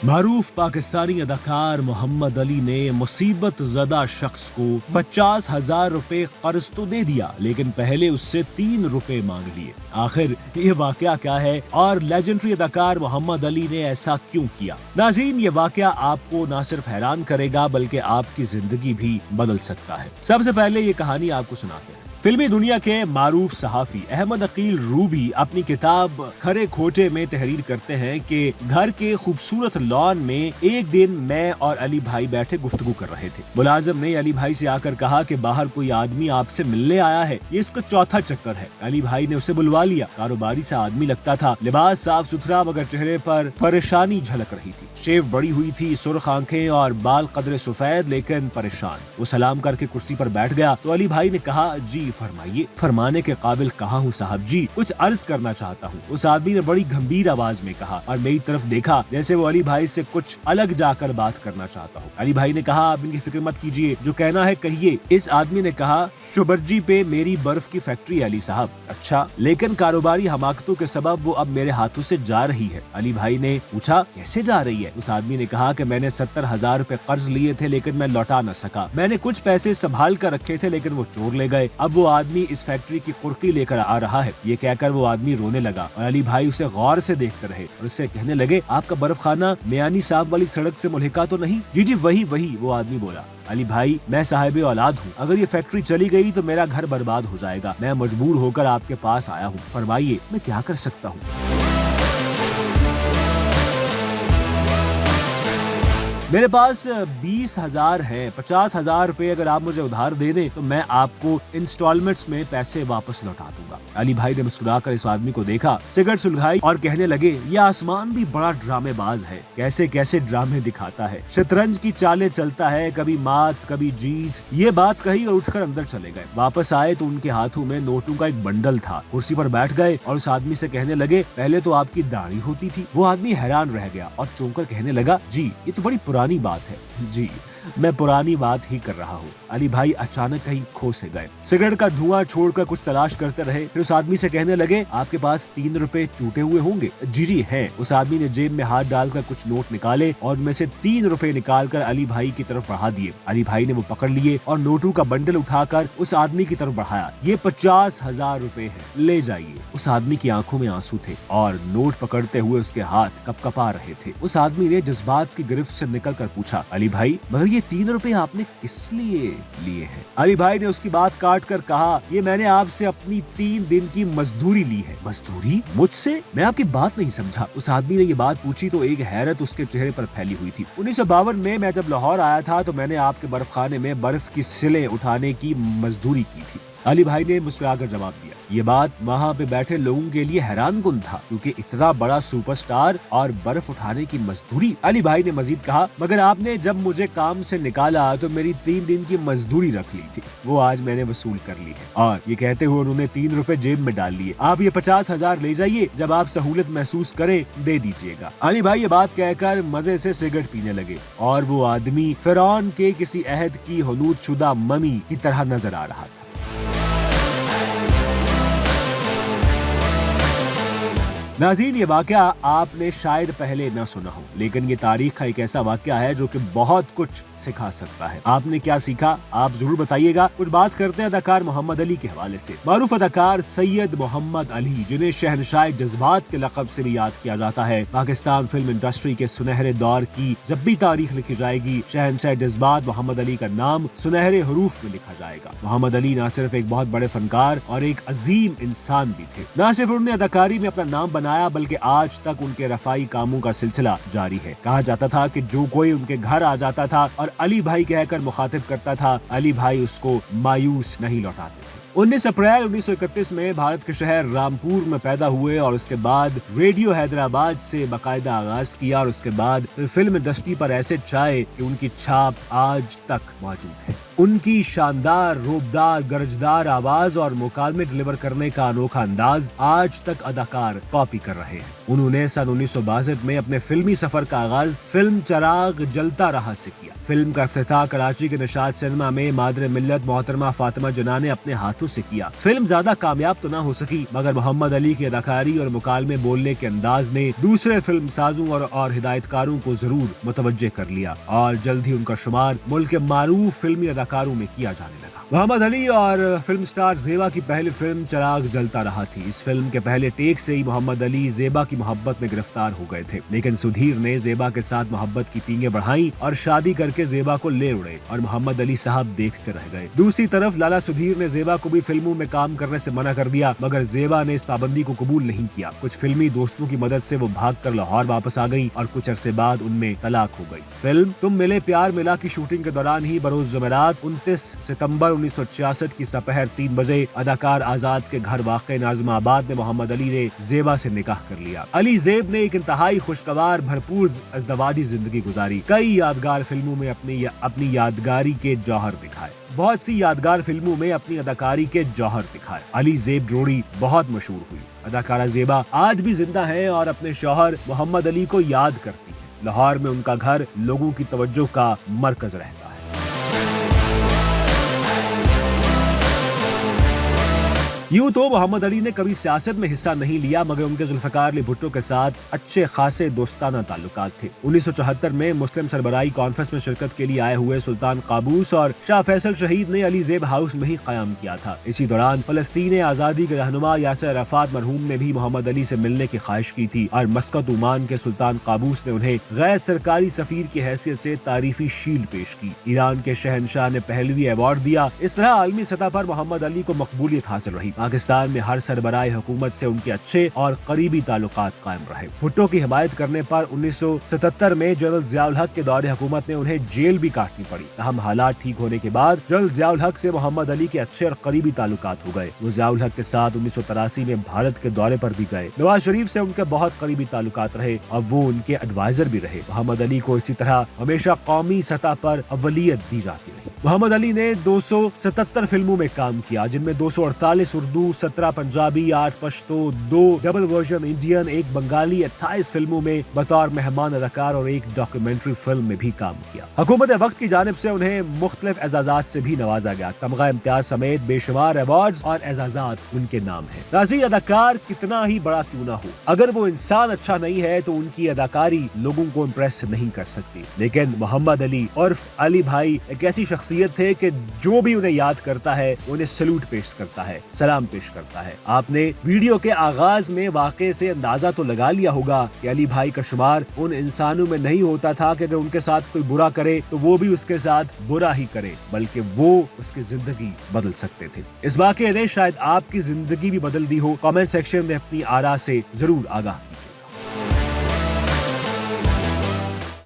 معروف پاکستانی اداکار محمد علی نے مصیبت زدہ شخص کو 50,000 روپے قرض تو دے دیا، لیکن پہلے اس سے 3 روپے مانگ لیے۔ آخر یہ واقعہ کیا ہے اور لیجنڈری اداکار محمد علی نے ایسا کیوں کیا؟ ناظرین، یہ واقعہ آپ کو نہ صرف حیران کرے گا بلکہ آپ کی زندگی بھی بدل سکتا ہے۔ سب سے پہلے یہ کہانی آپ کو سناتے ہیں۔ فلمی دنیا کے معروف صحافی احمد عقیل روبی اپنی کتاب کھرے کھوٹے میں تحریر کرتے ہیں کہ گھر کے خوبصورت لان میں ایک دن میں اور علی بھائی بیٹھے گفتگو کر رہے تھے۔ ملازم نے علی بھائی سے آ کر کہا کہ باہر کوئی آدمی آپ سے ملنے آیا ہے، یہ اس کا چوتھا چکر ہے۔ علی بھائی نے اسے بلوا لیا۔ کاروباری سا آدمی لگتا تھا، لباس صاف ستھرا مگر چہرے پر پریشانی جھلک رہی تھی۔ شیو بڑی ہوئی تھی، سرخ آنکھیں اور بال قدرے سفید لیکن پریشان۔ وہ سلام کر کے کرسی پر بیٹھ گیا تو علی بھائی نے کہا، جی فرمائیے۔ فرمانے کے قابل کہاں ہوں صاحب جی، کچھ عرض کرنا چاہتا ہوں۔ اس آدمی نے بڑی گمبھیر آواز میں کہا اور میری طرف دیکھا جیسے وہ علی بھائی سے کچھ الگ جا کر بات کرنا چاہتا ہو۔ علی بھائی نے کہا، آپ ان کی فکر مت کیجیے، جو کہنا ہے کہیے۔ اس آدمی نے کہا، شبرجی پہ میری برف کی فیکٹری ہے علی صاحب۔ اچھا، لیکن کاروباری حماقتوں کے سبب وہ اب میرے ہاتھوں سے جا رہی ہے۔ علی بھائی نے پوچھا، کیسے جا رہی ہے؟ اس آدمی نے کہا کہ میں نے 70,000 روپے قرض لیے تھے لیکن میں لوٹا نہ سکا۔ میں نے کچھ پیسے سنبھال کر رکھے تھے لیکن وہ چور لے گئے۔ اب وہ آدمی اس فیکٹری کی قرقی لے کر آ رہا ہے۔ یہ کہہ کر وہ آدمی رونے لگا اور علی بھائی اسے غور سے دیکھتے رہے اور اس سے کہنے لگے، آپ کا برف خانہ میانی صاحب والی سڑک سے ملحقہ تو نہیں؟ جی جی وہی۔ وہ آدمی بولا، علی بھائی میں صاحب اولاد ہوں، اگر یہ فیکٹری چلی گئی تو میرا گھر برباد ہو جائے گا۔ میں مجبور ہو کر آپ کے پاس آیا ہوں، فرمائیے میں کیا کر سکتا ہوں؟ میرے پاس 20,000 ہے، 50,000 روپے اگر آپ مجھے ادھار دے دیں تو میں آپ کو انسٹالمنٹس میں پیسے واپس لوٹا دوں گا۔ علی بھائی نے مسکرا کر اس آدمی کو دیکھا، سگریٹ سلگائی اور کہنے لگے، یہ آسمان بھی بڑا ڈرامے باز ہے، کیسے کیسے ڈرامے دکھاتا ہے، شطرنج کی چالیں چلتا ہے، کبھی مات کبھی جیت۔ یہ بات کہی اور اٹھ کر اندر چلے گئے۔ واپس آئے تو ان کے ہاتھوں میں نوٹوں کا ایک بنڈل تھا۔ کرسی پر بیٹھ گئے اور اس آدمی سے کہنے لگے، پہلے تو آپ کی داڑھی ہوتی تھی۔ وہ آدمی حیران رہ گیا اور چونک کر کہنے لگا، جی یہ تو بڑی پرانی بات ہے۔ جی میں پرانی بات ہی کر رہا ہوں۔ علی بھائی اچانک کہیں کھو سے گئے، سگریٹ کا دھواں چھوڑ کر کچھ تلاش کرتے رہے، پھر اس آدمی سے کہنے لگے، آپ کے پاس 3 روپے ٹوٹے ہوئے ہوں گے؟ جی ہیں۔ اس آدمی نے جیب میں ہاتھ ڈال کر کچھ نوٹ نکالے اور ان میں سے 3 روپے نکال کر علی بھائی کی طرف بڑھا دیے۔ علی بھائی نے وہ پکڑ لیے اور نوٹوں کا بنڈل اٹھا کر اس آدمی کی طرف بڑھایا۔ یہ 50,000 روپے ہے، لے جائیے۔ اس آدمی کی آنکھوں میں آنسو تھے اور نوٹ پکڑتے ہوئے اس کے ہاتھ کپ کپا رہے تھے۔ اس آدمی نے جذبات کی گرفت سے نکل کر پوچھا، علی بھائی مگر یہ 3 روپے آپ نے کس لیے لیے ہیں؟ علی بھائی نے اس کی بات کاٹ کر کہا، یہ میں نے آپ سے اپنی 3 دن کی مزدوری لی ہے۔ مزدوری؟ مجھ سے؟ میں آپ کی بات نہیں سمجھا۔ اس آدمی نے یہ بات پوچھی تو ایک حیرت اس کے چہرے پر پھیلی ہوئی تھی۔ 1952 میں جب لاہور آیا تھا تو میں نے آپ کے برف خانے میں برف کی سلیں اٹھانے کی مزدوری کی تھی۔ علی بھائی نے مسکرا کر جواب دیا۔ یہ بات وہاں پہ بیٹھے لوگوں کے لیے حیران کن تھا، کیونکہ اتنا بڑا سپر سٹار اور برف اٹھانے کی مزدوری۔ علی بھائی نے مزید کہا، مگر آپ نے جب مجھے کام سے نکالا تو میری 3 دن کی مزدوری رکھ لی تھی، وہ آج میں نے وصول کر لی ہے۔ اور یہ کہتے ہوئے انہوں نے 3 روپے جیب میں ڈال لیے۔ آپ یہ 50,000 لے جائیے، جب آپ سہولت محسوس کریں دے دیجیے گا۔ علی بھائی یہ بات کہہ کر مزے سے سگریٹ پینے لگے اور وہ آدمی فرعون کے کسی عہد کی حنوط شدہ ممی کی طرح نظر آ رہا تھا۔ ناظرین، یہ واقعہ آپ نے شاید پہلے نہ سنا ہو، لیکن یہ تاریخ کا ایک ایسا واقعہ ہے جو کہ بہت کچھ سکھا سکتا ہے۔ آپ نے کیا سیکھا آپ ضرور بتائیے گا۔ کچھ بات کرتے ہیں اداکار محمد علی کے حوالے سے۔ معروف اداکار سید محمد علی، جنہیں شہنشاہ جذبات کے لقب سے بھی یاد کیا جاتا ہے، پاکستان فلم انڈسٹری کے سنہرے دور کی جب بھی تاریخ لکھی جائے گی، شہنشاہ جذبات محمد علی کا نام سنہرے حروف میں لکھا جائے گا۔ محمد علی نہ صرف ایک بہت بڑے فنکار اور ایک عظیم انسان بھی تھے، نہ صرف انہوں نے اداکاری میں اپنا نام بنایا بلکہ آج تک ان کے رفائی کاموں کا سلسلہ جاری ہے۔ کہا جاتا تھا کہ جو کوئی ان کے گھر آ جاتا تھا اور علی بھائی کہہ کر مخاطب کرتا تھا، علی بھائی اس کو مایوس نہیں لوٹاتے تھے۔ 19 اپریل 1931 میں بھارت کے شہر رامپور میں پیدا ہوئے اور اس کے بعد ریڈیو حیدرآباد سے باقاعدہ آغاز کیا اور اس کے بعد فلم انڈسٹری پر ایسے چھائے کہ ان کی چھاپ آج تک موجود ہے۔ ان کی شاندار، روبدار، گرجدار آواز اور مکالمے ڈلیور کرنے کا انوکھا انداز آج تک اداکار کاپی کر رہے ہیں۔ انہوں نے سن 1962 میں اپنے فلمی سفر کا آغاز فلم چراغ جلتا رہا سے کیا۔ فلم کا افتتاح کراچی کے نشاط سینما میں مادر ملت محترمہ فاطمہ جناح نے اپنے ہاتھوں سے کیا۔ فلم زیادہ کامیاب تو نہ ہو سکی، مگر محمد علی کی اداکاری اور مکالمے بولنے کے انداز نے دوسرے فلم سازوں اور ہدایت کاروں کو ضرور متوجہ کر لیا، اور جلد ہی ان کا شمار ملک کے معروف فلمی اداکاروں میں کیا جانے لگا۔ محمد علی اور فلم سٹار زیبا کی پہلی فلم چراغ جلتا رہا تھی۔ اس فلم کے پہلے ٹیک سے ہی محمد علی زیبا کی محبت میں گرفتار ہو گئے تھے، لیکن سدھیر نے زیبا کے ساتھ محبت کی پینگیں بڑھائیں اور شادی کر کے زیبا کو لے اڑے، اور محمد علی صاحب دیکھتے رہ گئے۔ دوسری طرف لالا سدھیر نے زیبا کو بھی فلموں میں کام کرنے سے منع کر دیا، مگر زیبا نے اس پابندی کو قبول نہیں کیا۔ کچھ فلمی دوستوں کی مدد سے وہ بھاگ کر لاہور واپس آ گئیں، اور کچھ عرصے بعد ان میں طلاق ہو گئی۔ فلم تم ملے پیار ملا کی شوٹنگ کے دوران ہی بروز جمعرات 29 ستمبر 1966 کی سپہر 3 بجے اداکار آزاد کے گھر واقع ناظم آباد میں محمد علی نے زیبا سے نکاح کر لیا۔ علی زیب نے ایک انتہائی خوشگوار بھرپور ازدواجی زندگی گزاری۔ کئی یادگار فلموں میں اپنی یادگاری کے جوہر دکھائے۔ بہت سی یادگار فلموں میں اپنی اداکاری کے جوہر دکھائے۔ علی زیب جوڑی بہت مشہور ہوئی۔ اداکارہ زیبا آج بھی زندہ ہے اور اپنے شوہر محمد علی کو یاد کرتی ہے۔ لاہور میں ان کا گھر لوگوں کی توجہ کا مرکز رہتا ہے۔ یوں تو محمد علی نے کبھی سیاست میں حصہ نہیں لیا، مگر ان کے ذوالفقار علی بھٹو کے ساتھ اچھے خاصے دوستانہ تعلقات تھے۔ 1974 میں مسلم سربراہی کانفرنس میں شرکت کے لیے آئے ہوئے سلطان قابوس اور شاہ فیصل شہید نے علی زیب ہاؤس میں ہی قیام کیا تھا۔ اسی دوران فلسطین آزادی کے رہنما یاسر عرفات مرحوم نے بھی محمد علی سے ملنے کی خواہش کی تھی، اور مسقط عمان کے سلطان قابوس نے انہیں غیر سرکاری سفیر کی حیثیت سے تعریفی شیلڈ پیش کی۔ ایران کے شہنشاہ نے پہلوی ایوارڈ دیا۔ اس طرح عالمی سطح پر محمد علی کو مقبولیت حاصل رہی۔ پاکستان میں ہر سربراہ حکومت سے ان کے اچھے اور قریبی تعلقات قائم رہے۔ بھٹو کی حمایت کرنے پر 1977 میں جنرل ضیاء الحق کے دور حکومت میں انہیں جیل بھی کاٹنی پڑی۔ تاہم حالات ٹھیک ہونے کے بعد جنرل ضیاء الحق سے محمد علی کے اچھے اور قریبی تعلقات ہو گئے۔ وہ ضیاء الحق کے ساتھ 1983 میں بھارت کے دورے پر بھی گئے۔ نواز شریف سے ان کے بہت قریبی تعلقات رہے اور وہ ان کے ایڈوائزر بھی رہے۔ محمد علی کو اسی طرح ہمیشہ قومی سطح پر اولیت دی جاتی رہی۔ محمد علی نے 277 فلموں میں کام کیا، جن میں 248 Urdu, 17 Punjabi, 8 Pashto, 2 double version Indian, 1 Bengali, 28 فلموں میں بطور مہمان اداکار اور 1 ڈاکیومنٹری فلم میں بھی کام کیا۔ حکومت وقت کی جانب سے انہیں مختلف اعزازات سے بھی نوازا گیا۔ تمغہ امتیاز سمیت بے شمار ایوارڈز اور اعزازات ان کے نام ہیں۔ ناظرین، اداکار کتنا ہی بڑا کیوں نہ ہو، اگر وہ انسان اچھا نہیں ہے تو ان کی اداکاری لوگوں کو امپریس نہیں کر سکتی۔ لیکن محمد علی عرف علی بھائی ایک ایسی شخصیت تھے کہ جو بھی انہیں یاد کرتا ہے انہیں سلوٹ پیش کرتا ہے، سلام پیش کرتا ہے۔ آپ نے ویڈیو کے آغاز میں واقعے سے اندازہ تو لگا لیا ہوگا کہ علی بھائی کا شمار ان انسانوں میں نہیں ہوتا تھا کہ اگر ان کے ساتھ کوئی برا کرے تو وہ بھی اس کے ساتھ برا ہی کرے، بلکہ وہ اس کی زندگی بدل سکتے تھے۔ اس واقعے نے شاید آپ کی زندگی بھی بدل دی ہو۔ کامنٹ سیکشن میں اپنی آراء سے ضرور آگاہ